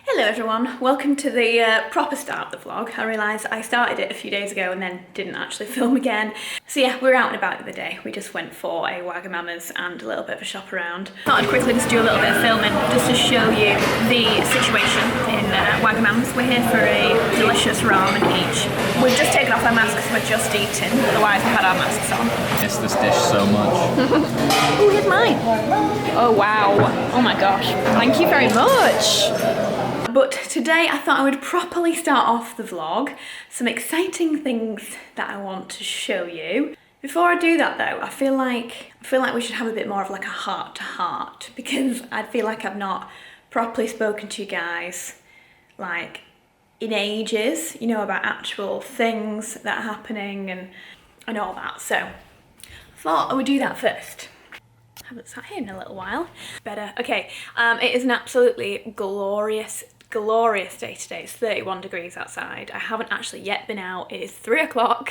Hello everyone, welcome to the proper start of the vlog. I realised I started it a few days ago and then didn't actually film again. So yeah, we were out and about the other day. We just went for a Wagamama's and a little bit of a shop around. Thought I'd quickly just do a little bit of filming just to show you the situation in Wagamama's. We're here for a delicious ramen each. We've just taken off our masks, we're just eating, otherwise we had our masks on. I miss this dish so much. Oh, here's mine. Oh wow, oh my gosh, thank you very much. But today I thought I would properly start off the vlog. Some exciting things that I want to show you. Before I do that though, I feel like we should have a bit more of like a heart to heart, because I feel like I've not properly spoken to you guys like in ages, you know, about actual things that are happening and all that. So I thought I would do that first. Haven't sat here in a little while. Better. Okay, it is an absolutely glorious day today. It's 31 degrees outside. I haven't actually yet been out. It is 3 o'clock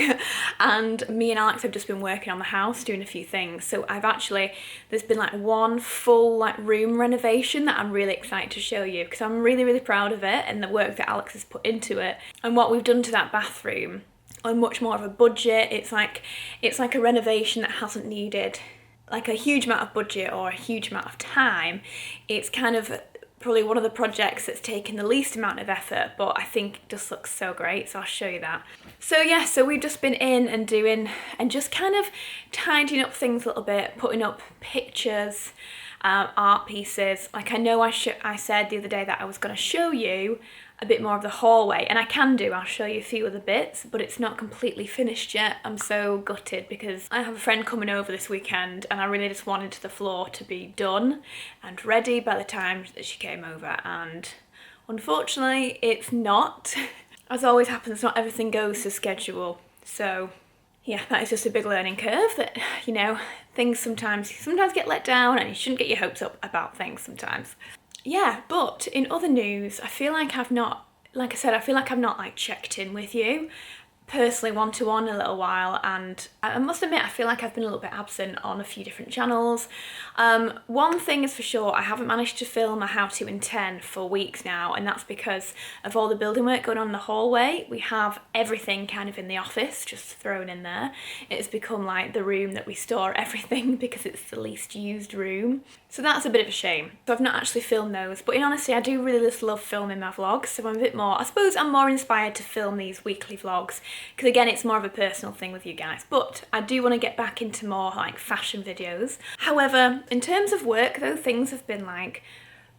and me and Alex have just been working on the house doing a few things. So there's been like one full like room renovation that I'm really excited to show you, because I'm really proud of it and the work that Alex has put into it and what we've done to that bathroom on much more of a budget. It's like a renovation that hasn't needed like a huge amount of budget or a huge amount of time. It's kind of probably one of the projects that's taken the least amount of effort, but I think it just looks so great, so I'll show you that. So yeah, so we've just been in and doing and just kind of tidying up things a little bit, putting up pictures, art pieces. Like I know I said the other day that I was going to show you a bit more of the hallway, and I can do. I'll show you a few other bits, but it's not completely finished yet. I'm so gutted because I have a friend coming over this weekend and I really just wanted the floor to be done and ready by the time that she came over, and unfortunately it's not. As always happens, not everything goes to schedule. So yeah, that is just a big learning curve that, you know, things sometimes get let down and you shouldn't get your hopes up about things sometimes. Yeah, but in other news, I feel like I've not like checked in with you personally one-to-one in a little while, and I must admit I feel like I've been a little bit absent on a few different channels. One thing is for sure, I haven't managed to film a how-to in 10 for weeks now, and that's because of all the building work going on in the hallway. We have everything kind of in the office just thrown in there. It's become like the room that we store everything because it's the least used room. So that's a bit of a shame. So I've not actually filmed those, but in honesty, I do really just love filming my vlogs, so I'm a bit more, I suppose I'm more inspired to film these weekly vlogs, because again, it's more of a personal thing with you guys, but I do want to get back into more like fashion videos. However, in terms of work though, things have been like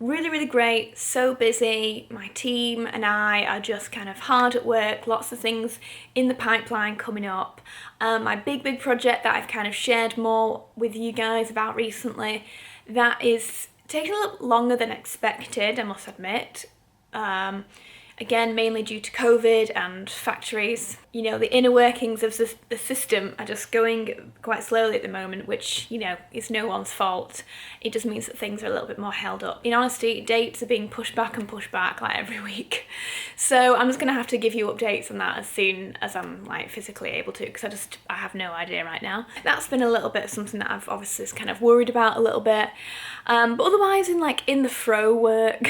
really great, so busy. My team and I are just kind of hard at work, lots of things in the pipeline coming up. My big project that I've kind of shared more with you guys about recently, that is taking a little longer than expected, I must admit. Again, mainly due to COVID and factories. You know, the inner workings of the system are just going quite slowly at the moment, which, you know, is no one's fault. It just means that things are a little bit more held up. In honesty, dates are being pushed back like every week. So I'm just gonna have to give you updates on that as soon as I'm like physically able to, because I have no idea right now. That's been a little bit of something that I've obviously kind of worried about a little bit. But otherwise, in the Inthefrow work,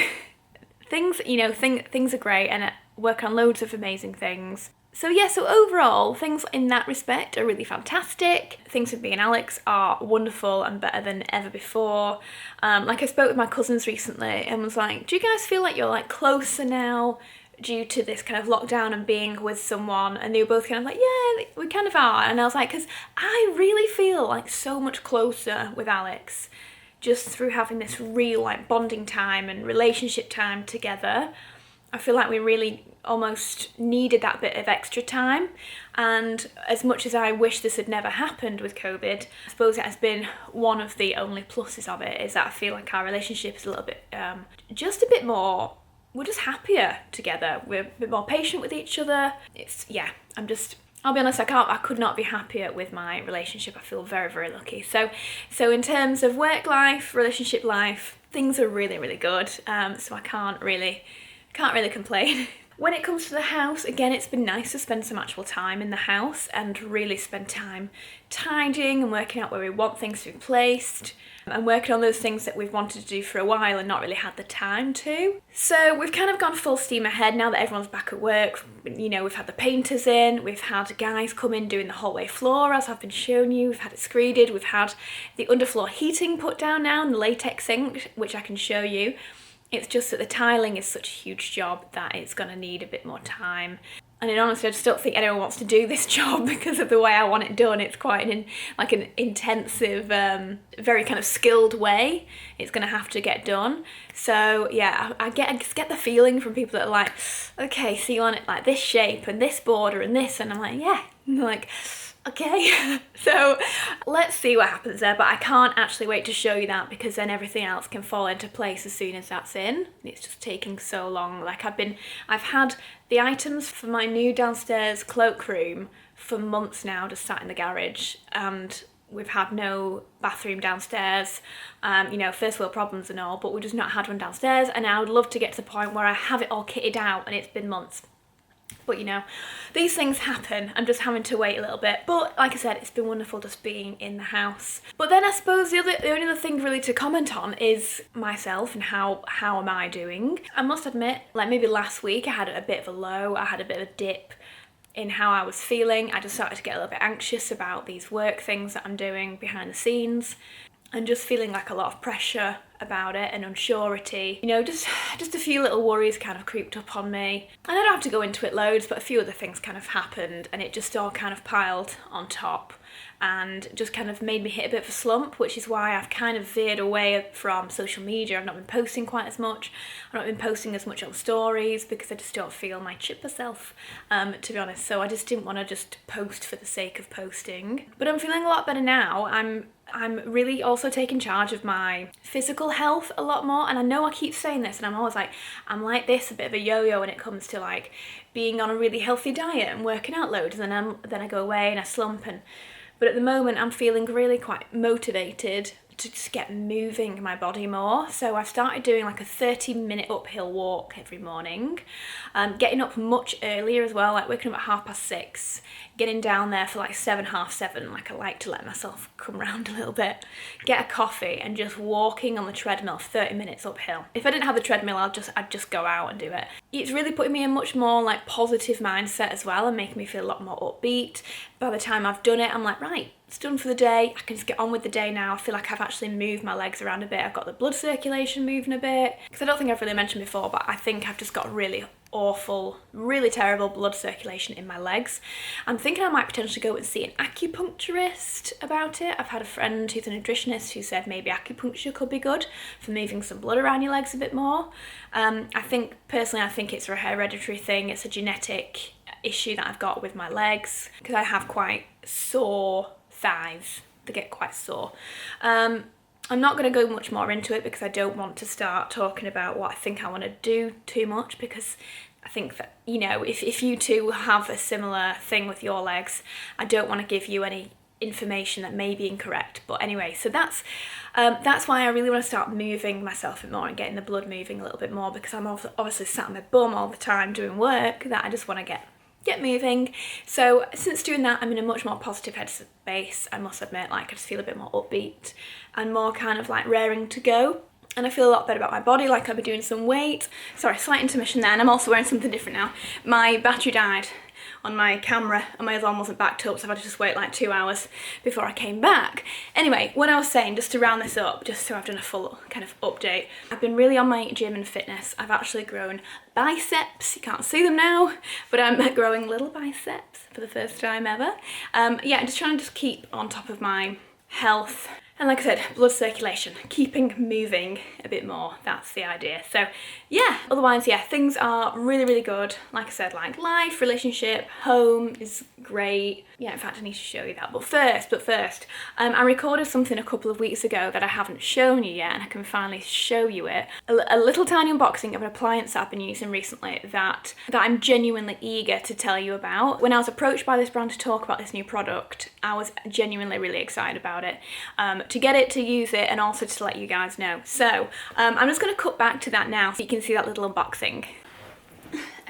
things, you know, things are great, and I work on loads of amazing things. So yeah, so overall, things in that respect are really fantastic. Things with me and Alex are wonderful and better than ever before. Like I spoke with my cousins recently and was like, do you guys feel like you're like closer now due to this kind of lockdown and being with someone? And they were both kind of like, yeah, we kind of are. And I was like, because I really feel like so much closer with Alex, just through having this real like bonding time and relationship time together. I feel like we really almost needed that bit of extra time, and as much as I wish this had never happened with COVID, I suppose it has been one of the only pluses of it, is that I feel like our relationship is a little bit, just a bit more, we're just happier together, we're a bit more patient with each other. It's, yeah, I'll be honest, I could not be happier with my relationship. I feel very lucky. So in terms of work life, relationship life, things are really good. So I can't really complain. When it comes to the house, again, it's been nice to spend some actual time in the house and really spend time tidying and working out where we want things to be placed and working on those things that we've wanted to do for a while and not really had the time to. So we've kind of gone full steam ahead now that everyone's back at work. You know, we've had the painters in, we've had guys come in doing the hallway floor as I've been showing you, we've had it screeded, we've had the underfloor heating put down now and the latex sink, which I can show you. It's just that the tiling is such a huge job that it's going to need a bit more time. And in honesty, I just don't think anyone wants to do this job because of the way I want it done. It's quite an intensive, very kind of skilled way it's going to have to get done. So yeah, I just get the feeling from people that are like, okay, so you want it like this shape and this border and this, and I'm like, yeah, and they're like, okay. So let's see what happens there, but I can't actually wait to show you that because then everything else can fall into place as soon as that's in. It's just taking so long. Like I've had the items for my new downstairs cloakroom for months now, just sat in the garage, and we've had no bathroom downstairs, you know, first world problems and all, but we've just not had one downstairs, and I would love to get to the point where I have it all kitted out, and it's been months. But you know, these things happen. I'm just having to wait a little bit. But like I said, it's been wonderful just being in the house. But then I suppose the only other thing really to comment on is myself and how am I doing. I must admit, like maybe last week I had a bit of a low, I had a bit of a dip in how I was feeling. I just started to get a little bit anxious about these work things that I'm doing behind the scenes, and just feeling like a lot of pressure about it and unsurety. You know, just a few little worries kind of creeped up on me. And I don't have to go into it loads, but a few other things kind of happened and it just all kind of piled on top and just kind of made me hit a bit of a slump, which is why I've kind of veered away from social media. I've not been posting quite as much. I've not been posting as much on stories because I just don't feel my chipper self, to be honest. So I just didn't want to just post for the sake of posting. But I'm feeling a lot better now. I'm really also taking charge of my physical health a lot more, and I know I keep saying this and I'm always like, I'm like this, a bit of a yo-yo when it comes to like being on a really healthy diet and working out loads, and then I go away and I slump, but at the moment I'm feeling really quite motivated to just get moving my body more. So I've started doing like a 30-minute uphill walk every morning, getting up much earlier as well, like waking up at 6:30, getting down there for like 7, half 7, like I like to let myself come round a little bit, get a coffee and just walking on the treadmill 30 minutes uphill. If I didn't have the treadmill, I'd just go out and do it. It's really putting me in a much more like positive mindset as well and making me feel a lot more upbeat. By the time I've done it, I'm like, right, it's done for the day. I can just get on with the day now. I feel like I've actually moved my legs around a bit. I've got the blood circulation moving a bit. Because I don't think I've really mentioned before, but I think I've just got really awful, really terrible blood circulation in my legs. I'm thinking I might potentially go and see an acupuncturist about it. I've had a friend who's a nutritionist who said maybe acupuncture could be good for moving some blood around your legs a bit more. I think it's a hereditary thing. It's a genetic issue that I've got with my legs because I have quite sore thighs. They get quite sore. I'm not going to go much more into it because I don't want to start talking about what I think I want to do too much, because I think that, you know, if you two have a similar thing with your legs, I don't want to give you any information that may be incorrect. But anyway, so that's why I really want to start moving myself a bit more and getting the blood moving a little bit more, because I'm obviously sat on my bum all the time doing work that I just want to get moving. So since doing that, I'm in a much more positive headspace, I must admit. Like, I just feel a bit more upbeat and more kind of like raring to go, and I feel a lot better about my body. Like, I'll be doing some weight. Sorry, slight intermission there, and I'm also wearing something different now. My battery died on my camera and my other one wasn't backed up, so I've had to just wait like 2 hours before I came back. Anyway, what I was saying, just to round this up, just so I've done a full kind of update, I've been really on my gym and fitness. I've actually grown biceps. You can't see them now, but I'm growing little biceps for the first time ever. Yeah, I'm just trying to just keep on top of my health. And like I said, blood circulation, keeping moving a bit more, that's the idea. So yeah, otherwise, yeah, things are really, really good. Like I said, like life, relationship, home is great. Yeah, in fact, I need to show you that. But first, I recorded something a couple of weeks ago that I haven't shown you yet, and I can finally show you it. A little tiny unboxing of an appliance that I've been using recently that I'm genuinely eager to tell you about. When I was approached by this brand to talk about this new product, I was genuinely really excited about it. To get it, to use it, and also to let you guys know. So I'm just going to cut back to that now so you can see that little unboxing.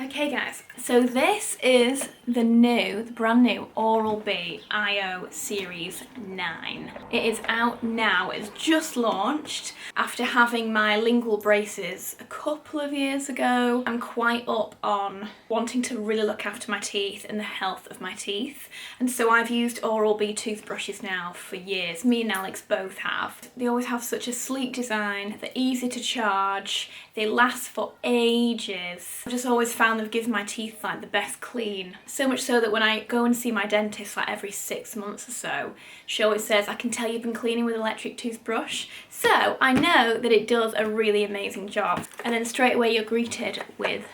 Okay guys, so this is the brand new Oral-B IO Series 9. It is out now, it's just launched after having my lingual braces a couple of years ago. I'm quite up on wanting to really look after my teeth and the health of my teeth. And so I've used Oral-B toothbrushes now for years. Me and Alex both have. They always have such a sleek design, they're easy to charge, they last for ages. I've just always found they've given my teeth like the best clean. So much so that when I go and see my dentist like every 6 months or so, she always says, I can tell you've been cleaning with an electric toothbrush. So I know that it does a really amazing job. And then straight away you're greeted with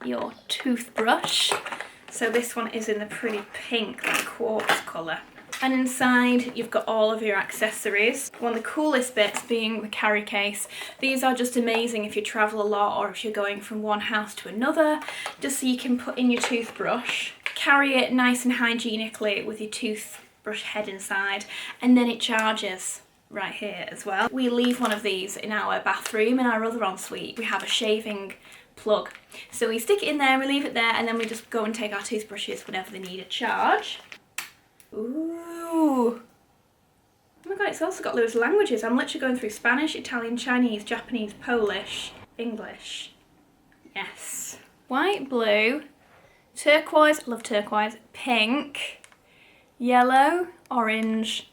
your toothbrush. So this one is in the pretty pink, like quartz colour. And inside you've got all of your accessories. One of the coolest bits being the carry case. These are just amazing if you travel a lot or if you're going from one house to another, just so you can put in your toothbrush, carry it nice and hygienically with your toothbrush head inside, and then it charges right here as well. We leave one of these in our bathroom. In our other ensuite we have a shaving plug. So we stick it in there, we leave it there, and then we just go and take our toothbrushes whenever they need a charge. Ooh. Oh my god, it's also got loads of languages. I'm literally going through Spanish, Italian, Chinese, Japanese, Polish, English. Yes. White, blue, turquoise, love turquoise, pink, yellow, orange,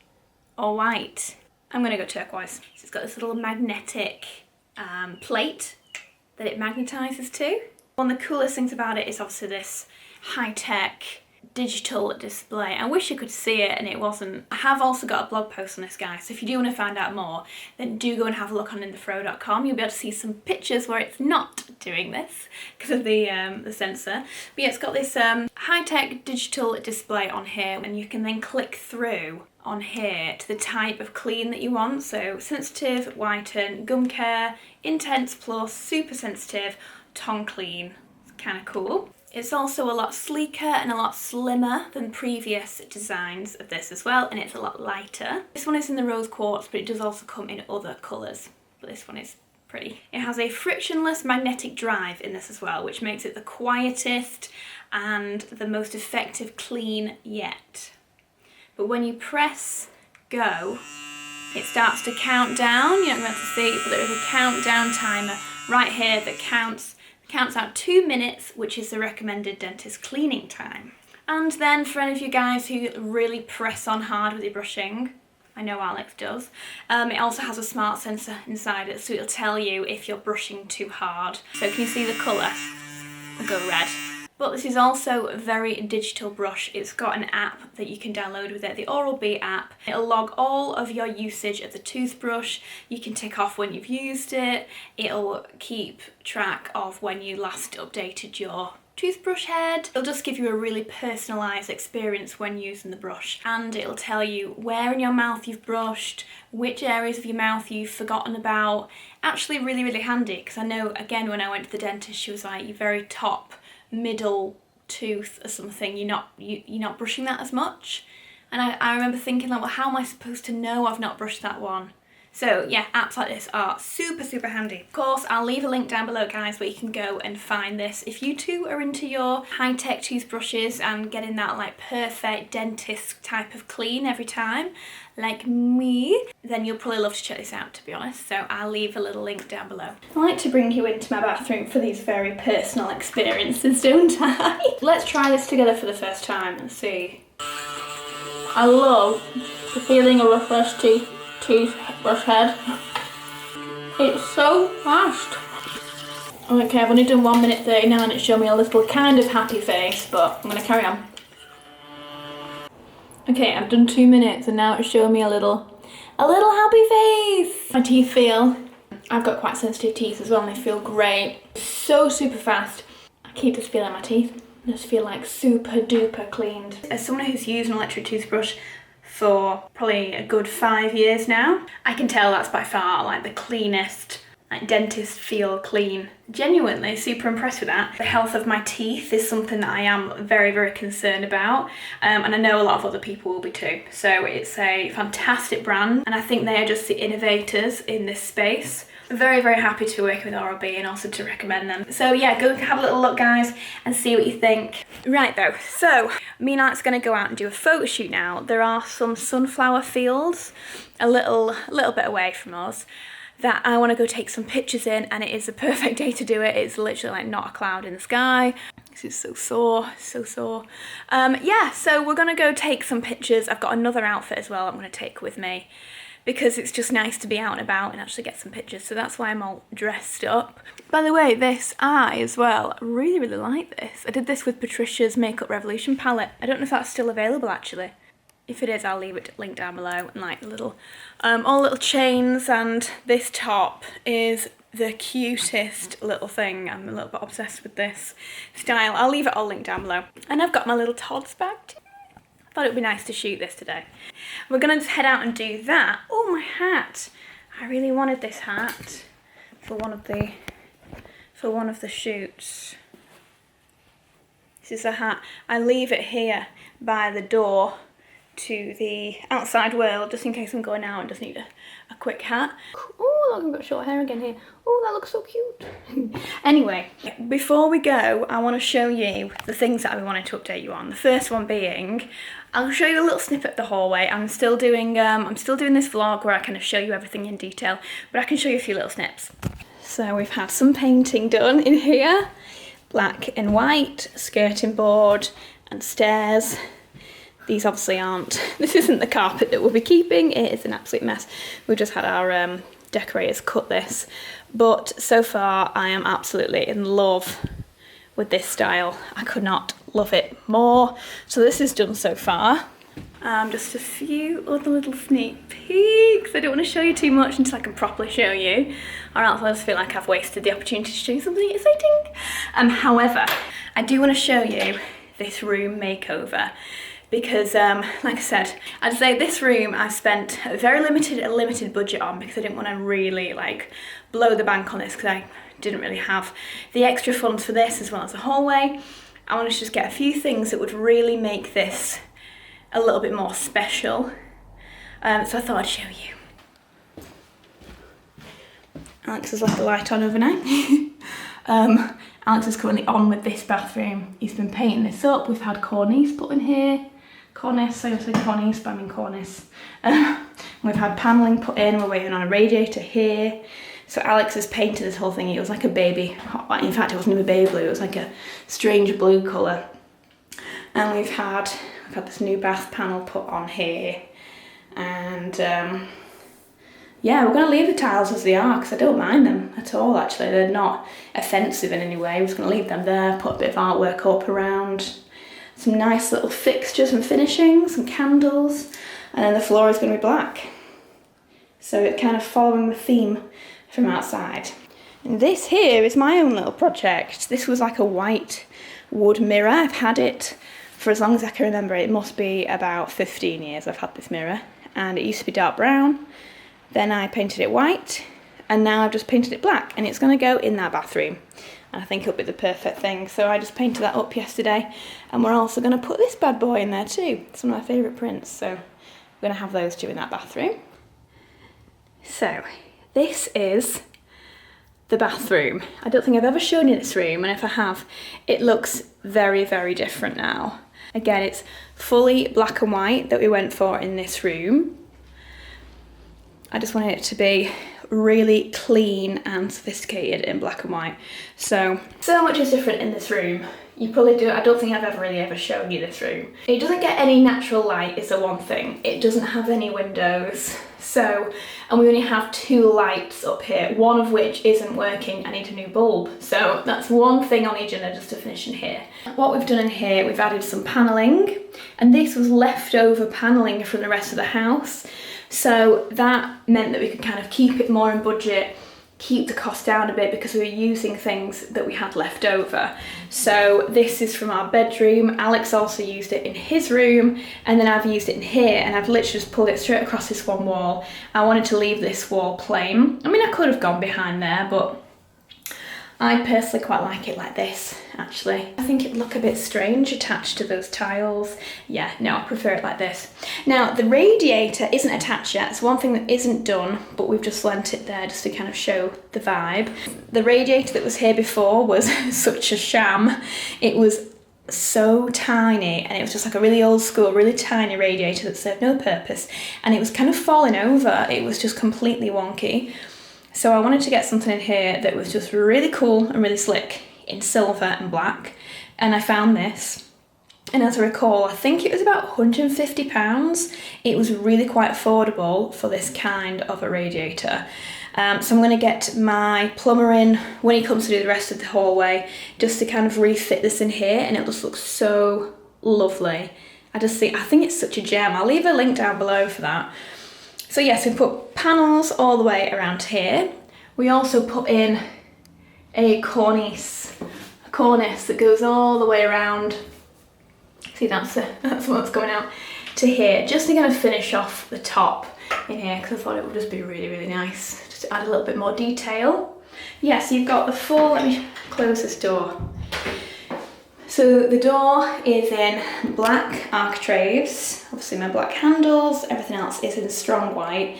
or white. I'm gonna go turquoise. So it's got this little magnetic plate that it magnetizes to. One of the coolest things about it is obviously this high-tech digital display. I wish you could see it and it wasn't. I have also got a blog post on this, guys, so if you do want to find out more, then do go and have a look on Inthefrow.com. You'll be able to see some pictures where it's not doing this because of the sensor. But yeah, it's got this high-tech digital display on here, and you can then click through on here to the type of clean that you want. So sensitive, whiten, gum care, intense plus, super sensitive, tongue clean. It's kind of cool. It's also a lot sleeker and a lot slimmer than previous designs of this as well, and it's a lot lighter. This one is in the rose quartz, but it does also come in other colours, but this one is pretty. It has a frictionless magnetic drive in this as well, which makes it the quietest and the most effective clean yet. But when you press go, it starts to count down. You're not going to have to see, but there is a countdown timer right here that counts out 2 minutes, which is the recommended dentist cleaning time. And then for any of you guys who really press on hard with your brushing, I know Alex does, it also has a smart sensor inside it, so it'll tell you if you're brushing too hard. So can you see the colour? It'll go red. But this is also a very digital brush. It's got an app that you can download with it, the Oral-B app. It'll log all of your usage of the toothbrush. You can tick off when you've used it. It'll keep track of when you last updated your toothbrush head. It'll just give you a really personalised experience when using the brush, and it'll tell you where in your mouth you've brushed, which areas of your mouth you've forgotten about. Actually really, really handy, because I know, again, when I went to the dentist, she was like, your very top middle tooth or something, you're not brushing that as much. And I remember thinking like, well, how am I supposed to know I've not brushed that one? So yeah, apps like this are super, super handy. Of course, I'll leave a link down below, guys, where you can go and find this. If you too are into your high-tech toothbrushes and getting that like perfect dentist type of clean every time, like me, then you'll probably love to check this out, to be honest. So I'll leave a little link down below. I like to bring you into my bathroom for these very personal experiences, don't I? Let's try this together for the first time and see. I love the feeling of a fresh toothbrush head. It's so fast. Okay, I've only done 1 minute 39 and it's shown me a little kind of happy face, but I'm gonna carry on. Okay, I've done 2 minutes and now it's showing me a little happy face. My teeth feel, I've got quite sensitive teeth as well, and they feel great. So super fast. I keep just feeling my teeth. I just feel like super duper cleaned. As someone who's used an electric toothbrush for probably a good 5 years now, I can tell that's by far like the cleanest like dentist feel clean. Genuinely super impressed with that. The health of my teeth is something that I am very, very concerned about, and I know a lot of other people will be too. So it's a fantastic brand, and I think they are just the innovators in this space. Very, very happy to be working with Oral-B and also to recommend them. So yeah, go have a little look, guys, and see what you think. Right though, so me and Alex are gonna go out and do a photo shoot now. There are some sunflower fields a little bit away from us that I want to go take some pictures in, and it is the perfect day to do it. It's literally like not a cloud in the sky. This is so sore, so sore. Yeah, so we're gonna go take some pictures. I've got another outfit as well I'm gonna take with me, because it's just nice to be out and about and actually get some pictures. So that's why I'm all dressed up. By the way, this eye as well, I really, really like this. I did this with Patricia's Makeup Revolution palette. I don't know if that's still available actually. If it is, I'll leave it linked down below, and like little, all little chains, and this top is the cutest little thing. I'm a little bit obsessed with this style. I'll leave it all linked down below. And I've got my little Todd's bag too. I thought it would be nice to shoot this today. We're gonna just head out and do that. Oh, my hat. I really wanted this hat for one of the shoots. This is a hat. I leave it here by the door to the outside world, just in case I'm going out and just need a quick hat. Oh, look, I've got short hair again here. Oh, that looks so cute. Anyway, before we go, I want to show you the things that I wanted to update you on. The first one being, I'll show you a little snippet of the hallway. I'm still doing this vlog where I kind of show you everything in detail, but I can show you a few little snips. So we've had some painting done in here. Black and white, skirting board and stairs. These obviously aren't, this isn't the carpet that we'll be keeping. It is an absolute mess. We've just had our decorators cut this. But so far I am absolutely in love with this style. I could not love it more. So this is done so far. Just a few other little sneak peeks. I don't want to show you too much until I can properly show you, or else I just feel like I've wasted the opportunity to show you something exciting. However, I do want to show you this room makeover, because like I said, I'd say this room I spent a very limited budget on, because I didn't want to really like blow the bank on this, because I didn't really have the extra funds for this, as well as the hallway. I wanted to just get a few things that would really make this a little bit more special. So I thought I'd show you. Alex has left the light on overnight. Alex is currently on with this bathroom. He's been painting this up. We've had Cornice put in here. Cornice, I said Cornice, but I mean Cornice. We've had panelling put in. We're waiting on a radiator here. So Alex has painted this whole thing. It was like a baby, in fact it wasn't even baby blue, it was like a strange blue colour. And we've had this new bath panel put on here. And yeah, we're going to leave the tiles as they are, because I don't mind them at all actually. They're not offensive in any way. We're just going to leave them there, put a bit of artwork up around. Some nice little fixtures and finishings, some candles. And then the floor is going to be black. So it's kind of following the theme from outside. And this here is my own little project. This was like a white wood mirror. I've had it for as long as I can remember. It must be about 15 years I've had this mirror. And it used to be dark brown. Then I painted it white. And now I've just painted it black. And it's going to go in that bathroom. And I think it'll be the perfect thing. So I just painted that up yesterday. And we're also going to put this bad boy in there too. It's one of my favourite prints. So we're going to have those two in that bathroom. So this is the bathroom. I don't think I've ever shown you this room, and if I have, it looks very, very different now. Again, it's fully black and white that we went for in this room. I just wanted it to be really clean and sophisticated in black and white. So much is different in this room. You probably do, I don't think I've ever shown you this room. It doesn't get any natural light is the one thing. It doesn't have any windows. So, and we only have 2 lights up here, one of which isn't working. I need a new bulb. So that's one thing on the agenda just to finish in here. What we've done in here, we've added some panelling, and this was leftover panelling from the rest of the house. So that meant that we could kind of keep it more in budget, keep the cost down a bit because we were using things that we had left over. So this is from our bedroom. Alex also used it in his room, and then I've used it in here, and I've literally just pulled it straight across this one wall. I wanted to leave this wall plain. I mean, I could have gone behind there, but I personally quite like it like this, actually. I think it'd look a bit strange attached to those tiles. Yeah, no, I prefer it like this. Now, the radiator isn't attached yet. It's one thing that isn't done, but we've just lent it there just to kind of show the vibe. The radiator that was here before was such a sham. It was so tiny, and it was just like a really old school, really tiny radiator that served no purpose, and it was kind of falling over. It was just completely wonky. So I wanted to get something in here that was just really cool and really slick in silver and black, and I found this. And as I recall, I think it was about £150. It was really quite affordable for this kind of a radiator. So I'm going to get my plumber in when he comes to do the rest of the hallway, just to kind of refit this in here, and it just looks so lovely. I think it's such a gem. I'll leave a link down below for that. So yes, we put panels all the way around here. We also put in a cornice that goes all the way around. See, that's what's going out to here, just to kind of finish off the top in here, because I thought it would just be really, really nice, just to add a little bit more detail. Yeah, so you've got the full, let me close this door. So the door is in black architraves, obviously my black handles, everything else is in strong white,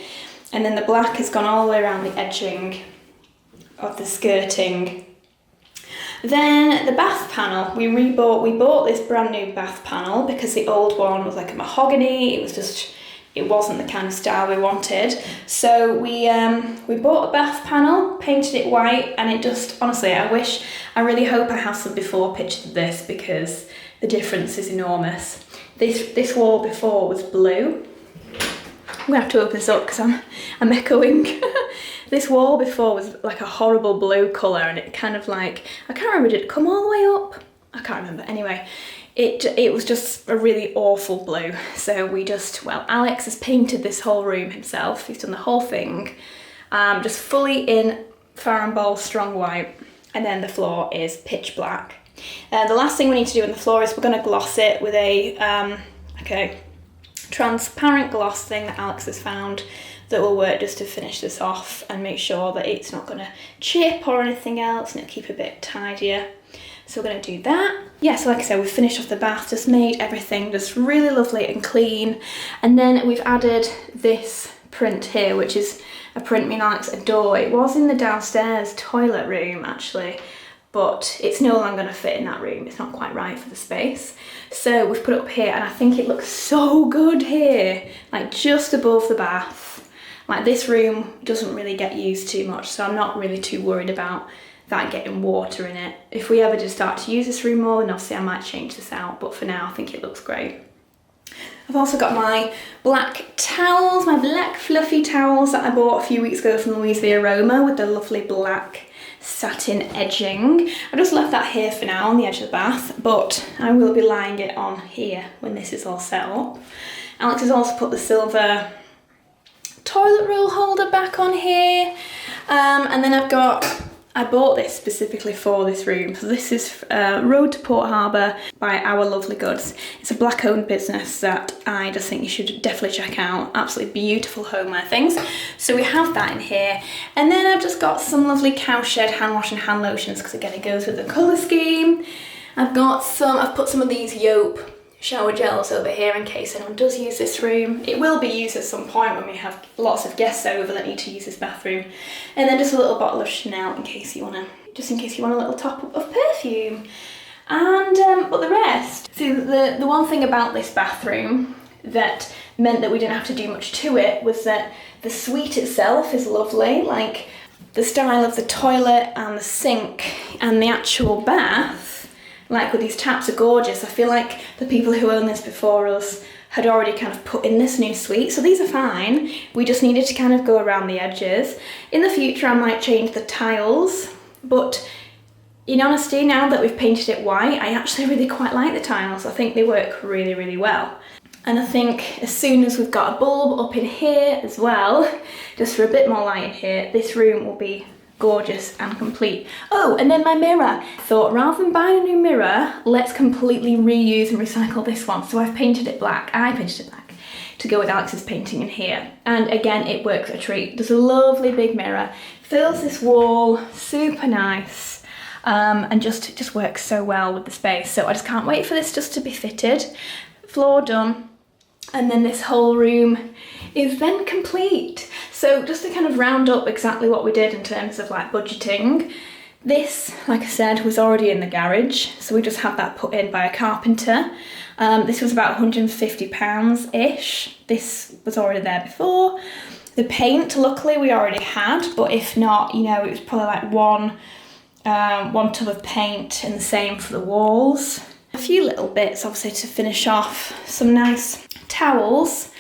and then the black has gone all the way around the edging of the skirting. Then the bath panel, we bought this brand new bath panel because the old one was like a mahogany. It wasn't the kind of style we wanted. So we bought a bath panel, painted it white, and it just, honestly, I really hope I have some before pictures of this because the difference is enormous. This wall before was blue. I'm gonna have to open this up because I'm echoing. This wall before was like a horrible blue colour, and it kind of like, I can't remember, did it come all the way up? I can't remember. Anyway, it was just a really awful blue. So Alex has painted this whole room himself. He's done the whole thing, just fully in Farrow & Ball strong white, and then the floor is pitch black. The last thing we need to do on the floor is we're going to gloss it with a transparent gloss thing that Alex has found that will work just to finish this off and make sure that it's not going to chip or anything else, and it'll keep a bit tidier. So we're going to do that. Yeah, so like I said, we've finished off the bath, just made everything just really lovely and clean. And then we've added this print here, which is a print me and Alex adore. It was in the downstairs toilet room actually, but it's no longer going to fit in that room. It's not quite right for the space. So we've put it up here, and I think it looks so good here, like just above the bath. Like this room doesn't really get used too much, so I'm not really too worried about that getting water in it. If we ever just start to use this room more, then obviously I might change this out, but for now I think it looks great. I've also got my black towels, my black fluffy towels that I bought a few weeks ago from Louise the Aroma with the lovely black satin edging. I just left that here for now on the edge of the bath, but I will be lying it on here when this is all set up. Alex has also put the silver toilet roll holder back on here, and then I bought this specifically for this room. So this is Road to Port Harbour by Our Lovely Goods. It's a black owned business that I just think you should definitely check out. Absolutely beautiful homeware things. So we have that in here, and then I've just got some lovely Cowshed hand wash and hand lotions because again it goes with the colour scheme. I've put some of these Yope shower gels over here in case anyone does use this room. It will be used at some point when we have lots of guests over that need to use this bathroom. And then just a little bottle of Chanel in case you want a little top up of perfume. And but the rest. See, the one thing about this bathroom that meant that we didn't have to do much to it was that the suite itself is lovely. Like the style of the toilet and the sink and the actual bath, like with these taps, are gorgeous. I feel like the people who owned this before us had already kind of put in this new suite, so these are fine. We just needed to kind of go around the edges. In the future I might change the tiles, but in honesty, now that we've painted it white, I actually really quite like the tiles. I think they work really, really well. And I think as soon as we've got a bulb up in here as well, just for a bit more light in here, this room will be gorgeous and complete. Oh, and then my mirror. Thought rather than buying a new mirror, let's completely reuse and recycle this one. So I've painted it black. I painted it black to go with Alex's painting in here. And again, it works a treat. There's a lovely big mirror, fills this wall, super nice, and just works so well with the space. So I just can't wait for this just to be fitted. Floor done, and then this whole room is then complete. So just to kind of round up exactly what we did in terms of like budgeting, this, like I said, was already in the garage, so we just had that put in by a carpenter. This was about £150-ish. This was already there before. The paint, luckily, we already had, but if not, you know, it was probably like one tub of paint, and the same for the walls. A few little bits, obviously, to finish off. Some nice towels.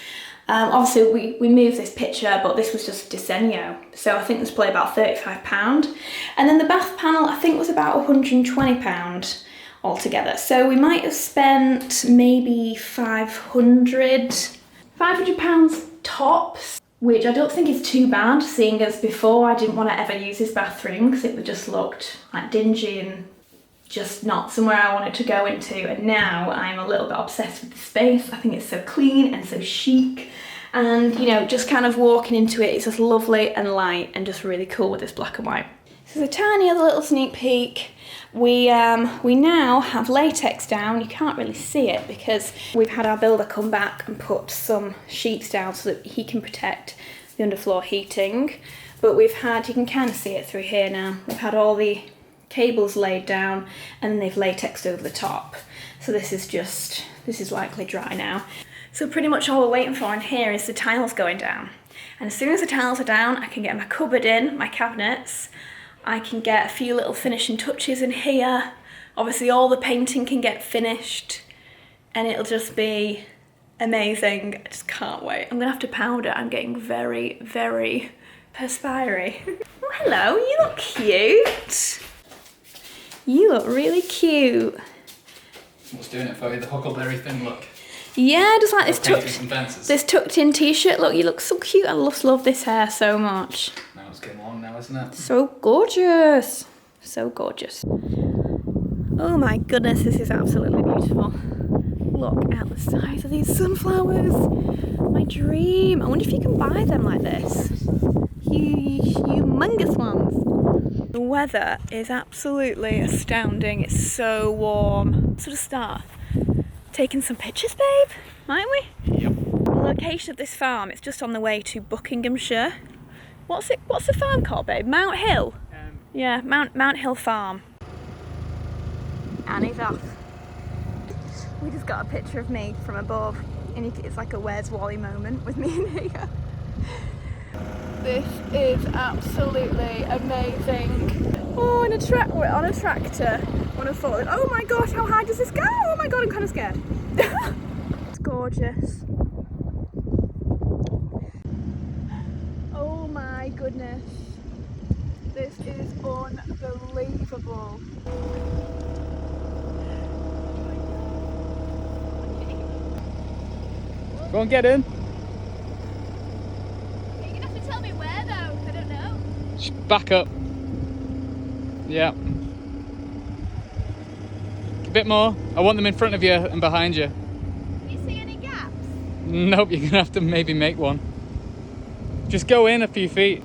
Obviously, we moved this picture, but this was just Disenyo, so I think it was probably about £35. And then the bath panel, I think, was about £120 altogether. So we might have spent maybe £500 tops, which I don't think is too bad, seeing as before I didn't want to ever use this bathroom because it just looked like dingy and just not somewhere I wanted to go into. And now I'm a little bit obsessed with the space. I think it's so clean and so chic, and you know, just kind of walking into it, it's just lovely and light and just really cool with this black and white. This is a tiny other little sneak peek. We now have latex down. You can't really see it because we've had our builder come back and put some sheets down so that he can protect the underfloor heating. But we've had, you can kind of see it through here now, we've had all the cables laid down and then they've latexed over the top. So this is likely dry now. So pretty much all we're waiting for in here is the tiles going down. And as soon as the tiles are down, I can get my cupboard in, my cabinets. I can get a few little finishing touches in here. Obviously all the painting can get finished and it'll just be amazing. I just can't wait. I'm gonna have to powder. I'm getting very, very perspiry. Oh, hello, you look cute. You look really cute. What's doing it for you? The huckleberry thing look. Yeah, just like this tucked in t-shirt. Look, you look so cute. I love this hair so much. Now it's getting long now, isn't it? So gorgeous. So gorgeous. Oh my goodness, this is absolutely beautiful. Look at the size of these sunflowers. My dream. I wonder if you can buy them like this. Humongous ones. The weather is absolutely astounding. It's so warm. So to start taking some pictures, babe, might we? Yep. The location of this farm, it's just on the way to Buckinghamshire. What's the farm called, babe? Mount Hill? Yeah, Mount Hill Farm. And he's off. We just got a picture of me from above, and it's like a Where's Wally moment with me in here. This is absolutely amazing. Oh, we're on a tractor. When I thought, oh my gosh, how high does this go? Oh my god, I'm kind of scared. It's gorgeous. Oh my goodness. This is unbelievable. Go on, get in. You're gonna have to tell me where though, I don't know. Just back up. Yeah. A bit more. I want them in front of you and behind you. Can you see any gaps? Nope, you're gonna have to maybe make one. Just go in a few feet.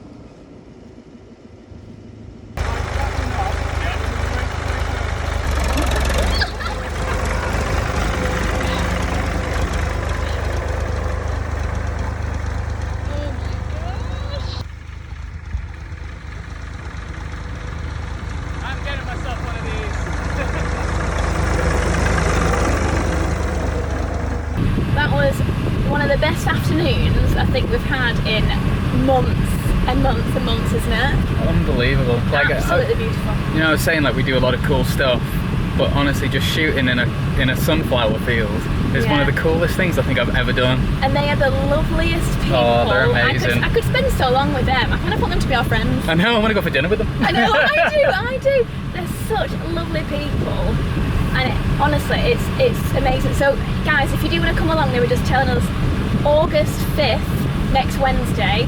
That was one of the best afternoons I think we've had in months and months and months, isn't it? Unbelievable. Like, absolutely beautiful. You know, I was saying like we do a lot of cool stuff, but honestly, just shooting in a sunflower field is one of the coolest things I think I've ever done. And they are the loveliest people. Oh, they're amazing. I could spend so long with them. I kind of want them to be our friends. I know. I want to go for dinner with them. I know. I do. They're such lovely people. And honestly, it's amazing. So guys, if you do want to come along, they were just telling us August 5th, next Wednesday,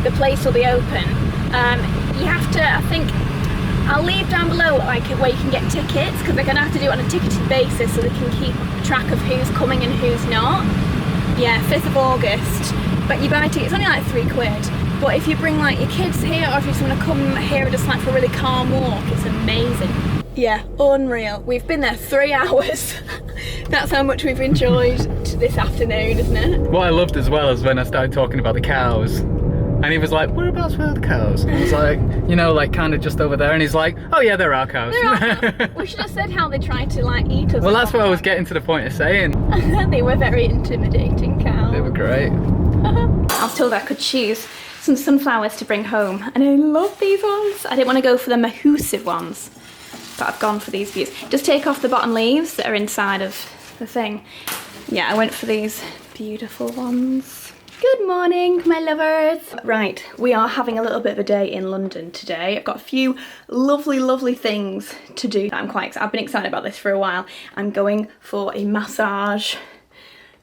the place will be open. you have to, I think, I'll leave down below like where you can get tickets, because they're going to have to do it on a ticketed basis so they can keep track of who's coming and who's not. Yeah, 5th of August. But you buy tickets, it's only like £3. But if you bring like your kids here, or if you just want to come here just like for a really calm walk, it's amazing. Yeah, unreal. We've been there 3 hours. That's how much we've enjoyed this afternoon, isn't it? What I loved as well is when I started talking about the cows. And he was like, whereabouts were the cows? And I was like, you know, like kind of just over there. And he's like, oh yeah, there are cows. There are cows. We should have said how they tried to like eat us. Well, that's what I was getting to the point of saying. They were very intimidating cows. They were great. I was told I could choose some sunflowers to bring home, and I love these ones. I didn't want to go for the mahoosive ones, but I've gone for these views. Just take off the bottom leaves that are inside of the thing. Yeah, I went for these beautiful ones. Good morning, my lovers. Right, we are having a little bit of a day in London today. I've got a few lovely, lovely things to do. I've been excited about this for a while. I'm going for a massage.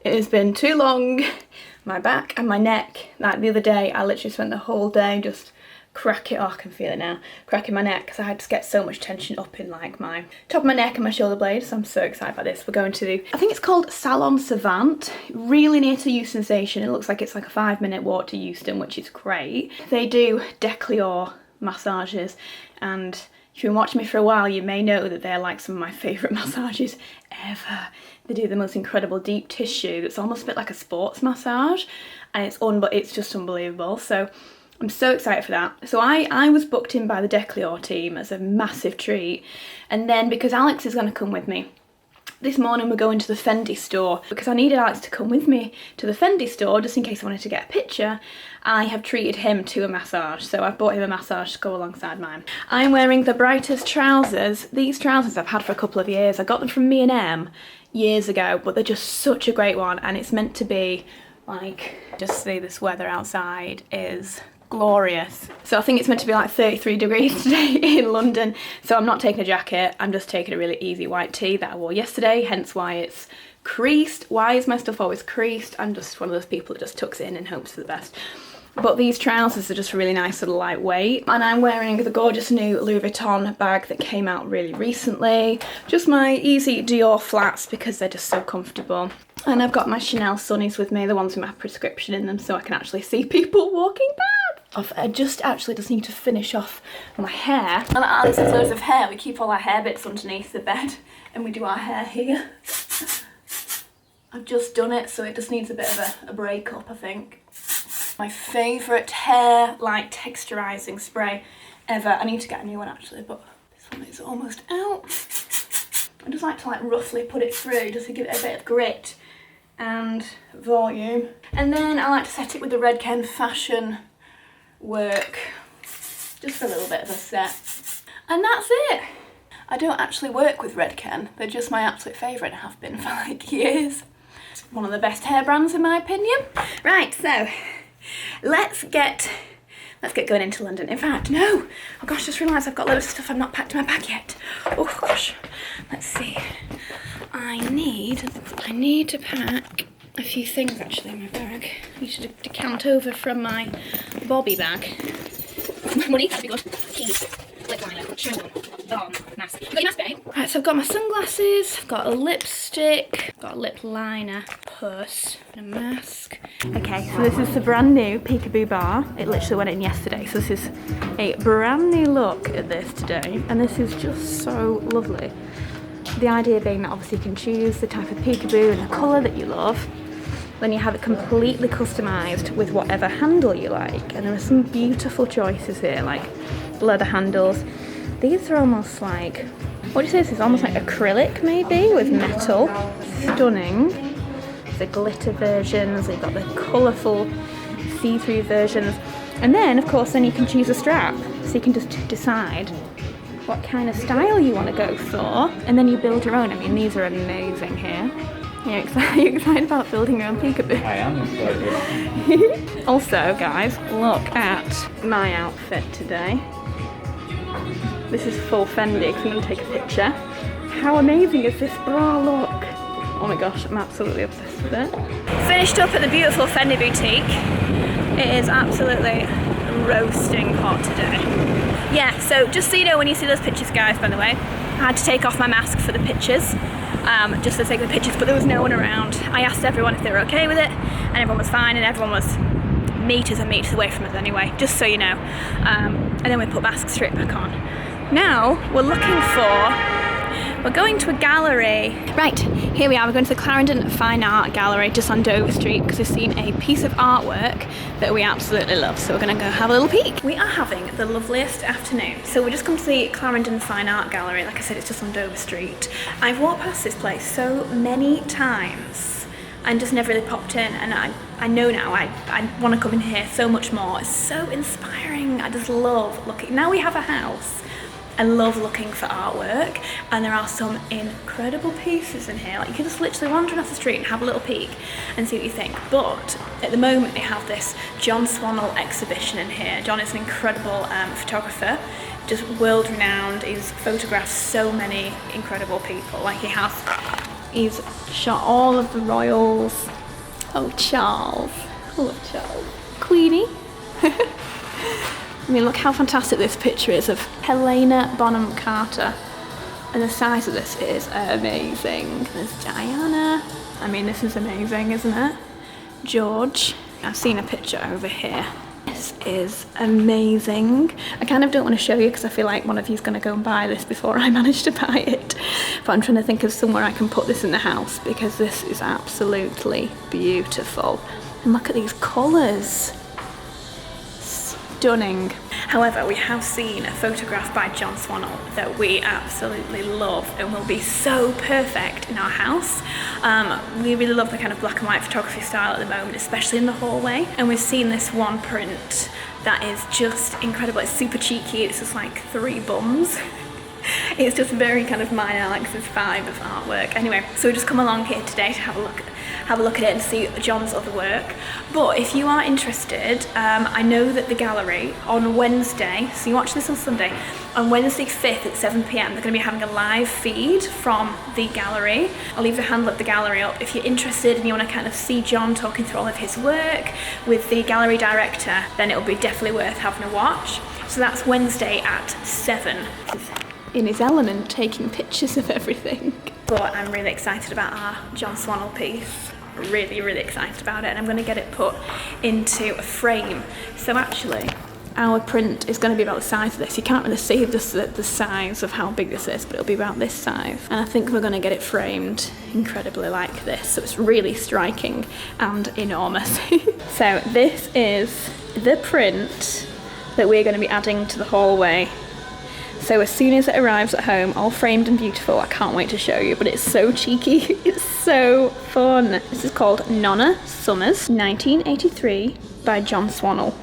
It has been too long. My back and my neck. Like the other day, I literally spent the whole day just cracking my neck, because I had to get so much tension up in like my top of my neck and my shoulder blades. So I'm so excited about this. We're going to, I think it's called Salon Savant, really near to Euston Station. It looks like it's like a 5-minute walk to Euston, which is great. They do Dior massages, and if you've been watching me for a while, you may know that they're like some of my favourite massages ever. They do the most incredible deep tissue that's almost a bit like a sports massage, and it's just unbelievable. So I'm so excited for that. So I was booked in by the Dior team as a massive treat, and then because Alex is going to come with me, this morning we're going to the Fendi store. Because I needed Alex to come with me to the Fendi store just in case I wanted to get a picture, I have treated him to a massage. So I've bought him a massage to go alongside mine. I'm wearing the brightest trousers. These trousers I've had for a couple of years. I got them from M&M years ago, but they're just such a great one, and it's meant to be like, just see this weather outside is glorious. So I think it's meant to be like 33 degrees today in London, so I'm not taking a jacket. I'm just taking a really easy white tee that I wore yesterday, hence why it's creased. Why is my stuff always creased? I'm just one of those people that just tucks it in and hopes for the best. But these trousers are just really nice, sort of lightweight. And I'm wearing the gorgeous new Louis Vuitton bag that came out really recently. Just my easy Dior flats because they're just so comfortable. And I've got my Chanel sunnies with me, the ones with my prescription in them, so I can actually see people walking past. I just need to finish off my hair. And Alex has loads of hair. We keep all our hair bits underneath the bed and we do our hair here. I've just done it, so it just needs a bit of a break-up, I think. My favourite hair like texturising spray ever. I need to get a new one actually, but this one is almost out. I just like to like roughly put it through just to give it a bit of grit and volume. And then I like to set it with the Redken Fashion Work, just for a little bit of a set. And that's it. I don't actually work with Redken. They're just my absolute favourite and have been for like years. It's one of the best hair brands in my opinion. Right, so let's get going into London. In fact, no. Oh gosh, just realised I've got loads of stuff I've not packed in my bag yet. Oh gosh. Let's see. I need to pack a few things actually in my bag. I need to decant over from my Bobby bag. Money, that'd be good. Keys, lip liner, shampoo, balm, mask. You got your mask, babe? Right, so I've got my sunglasses, I've got a lipstick, got a lip liner, purse, and a mask. Okay, so this is the brand new Peekaboo Bar. It literally went in yesterday, so this is a brand new look at this today, and this is just so lovely. The idea being that obviously you can choose the type of peekaboo and the colour that you love. Then you have it completely customised with whatever handle you like. And there are some beautiful choices here, like leather handles. These are almost like, what do you say this is? Almost like acrylic maybe, with metal. Stunning. The glitter versions, you've got the colourful see-through versions. And then, of course, then you can choose a strap. So you can just decide what kind of style you want to go for, and then you build your own. I mean, these are amazing here. Are you excited about building your own peekaboo? I am excited. Also, guys, look at my outfit today. This is full Fendi, because I'm going to take a picture. How amazing is this bra look? Oh my gosh, I'm absolutely obsessed with it. Finished up at the beautiful Fendi boutique. It is absolutely roasting hot today. Yeah, so just so you know, when you see those pictures, guys, by the way, I had to take off my mask for the pictures, just for the sake of the pictures, but there was no one around. I asked everyone if they were okay with it, and everyone was fine, and everyone was meters and meters away from us anyway, just so you know. And then we put masks straight back on. Now, we're going to a gallery. Right, here we are. We're going to the Clarendon Fine Art Gallery just on Dover Street because we've seen a piece of artwork that we absolutely love. So we're going to go have a little peek. We are having the loveliest afternoon. So we just come to the Clarendon Fine Art Gallery. Like I said, it's just on Dover Street. I've walked past this place so many times and just never really popped in, and I know now I want to come in here so much more. It's so inspiring. I just love looking. Now we have a house, I love looking for artwork, and there are some incredible pieces in here. Like, you can just literally wander off the street and have a little peek and see what you think. But at the moment they have this John Swannell exhibition in here. John is an incredible photographer, just world renowned. He's photographed so many incredible people. Like, he's shot all of the royals. Oh, Charles, I love Charles. Queenie. I mean, look how fantastic this picture is of Helena Bonham Carter. And the size of this is amazing. There's Diana. I mean, this is amazing, isn't it? George. I've seen a picture over here. This is amazing. I kind of don't want to show you because I feel like one of you's going to go and buy this before I manage to buy it. But I'm trying to think of somewhere I can put this in the house because this is absolutely beautiful. And look at these colours. Stunning. However, we have seen a photograph by John Swannell that we absolutely love and will be so perfect in our house. We really love the kind of black and white photography style at the moment, especially in the hallway. And we've seen this one print that is just incredible. It's super cheeky. It's just like 3 bums. It's just very kind of my Alex's vibe of artwork. Anyway, so we just come along here today to have a look at it and see John's other work. But if you are interested, I know that the gallery on Wednesday, so you watch this on Sunday, on Wednesday 5th at 7 PM, they're going to be having a live feed from the gallery. I'll leave the handle of the gallery up. If you're interested and you want to kind of see John talking through all of his work with the gallery director, then it'll be definitely worth having a watch. So that's Wednesday at 7. In his element, taking pictures of everything. But I'm really excited about our John Swannell piece. Really, really excited about it, and I'm going to get it put into a frame. So actually, our print is going to be about the size of this. You can't really see the size of how big this is, but it'll be about this size. And I think we're going to get it framed incredibly like this, so it's really striking and enormous. So this is the print that we're going to be adding to the hallway. So as soon as it arrives at home, all framed and beautiful, I can't wait to show you, but it's so cheeky, it's so fun. This is called Nonna Summers 1983 by John Swannell.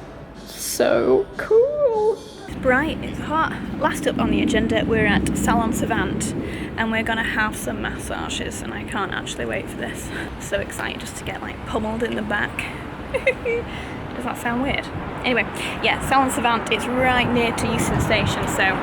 So cool. It's bright, it's hot. Last up on the agenda, we're at Salon Savant, and we're gonna have some massages, and I can't actually wait for this. I'm so excited just to get like pummeled in the back. Does that sound weird? Anyway, yeah, Salon Savant is right near to Euston Station, so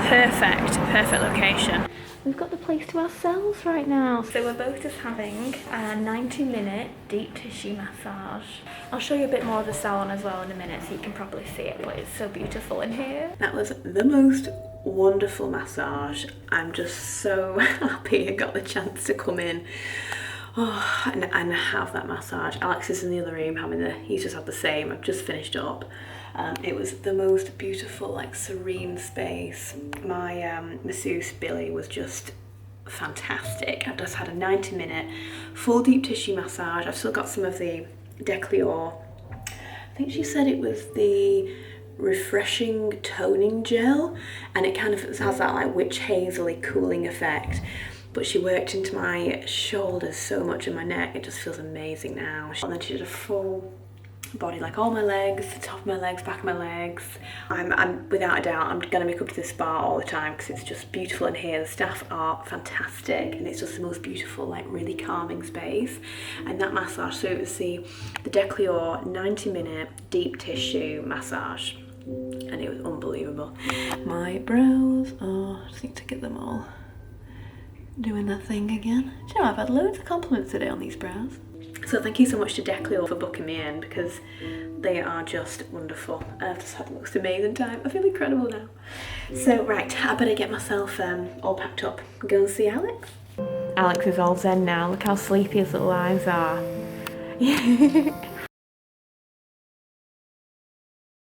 perfect location. We've got the place to ourselves right now. So we're both just having a 90-minute deep tissue massage. I'll show you a bit more of the salon as well in a minute so you can properly see it, but it's so beautiful in here. That was the most wonderful massage. I'm just so happy I got the chance to come in. Oh, and have that massage. Alex is in the other room he's just had the same. I've just finished up. It was the most beautiful, like, serene space. My masseuse Billy was just fantastic. I've just had a 90-minute full deep tissue massage. I've still got some of the Dior. I think she said it was the refreshing toning gel, and it kind of has that like witch hazily cooling effect. But she worked into my shoulders so much and my neck, it just feels amazing now. And then she did a full body, like all my legs, the top of my legs, back of my legs. I'm without a doubt, I'm gonna make up to this spa all the time because it's just beautiful in here. The staff are fantastic, and it's just the most beautiful, like really calming space. And that massage, so it was the Dior 90-minute deep tissue massage, and it was unbelievable. My brows, I just need to get them all doing that thing again. Do you know, I've had loads of compliments today on these brows. So thank you so much to Declio for booking me in, because they are just wonderful. I've just had the most amazing time. I feel incredible now. So right, I better get myself all packed up and go and see Alex. Alex is all zen now. Look how sleepy his little eyes are.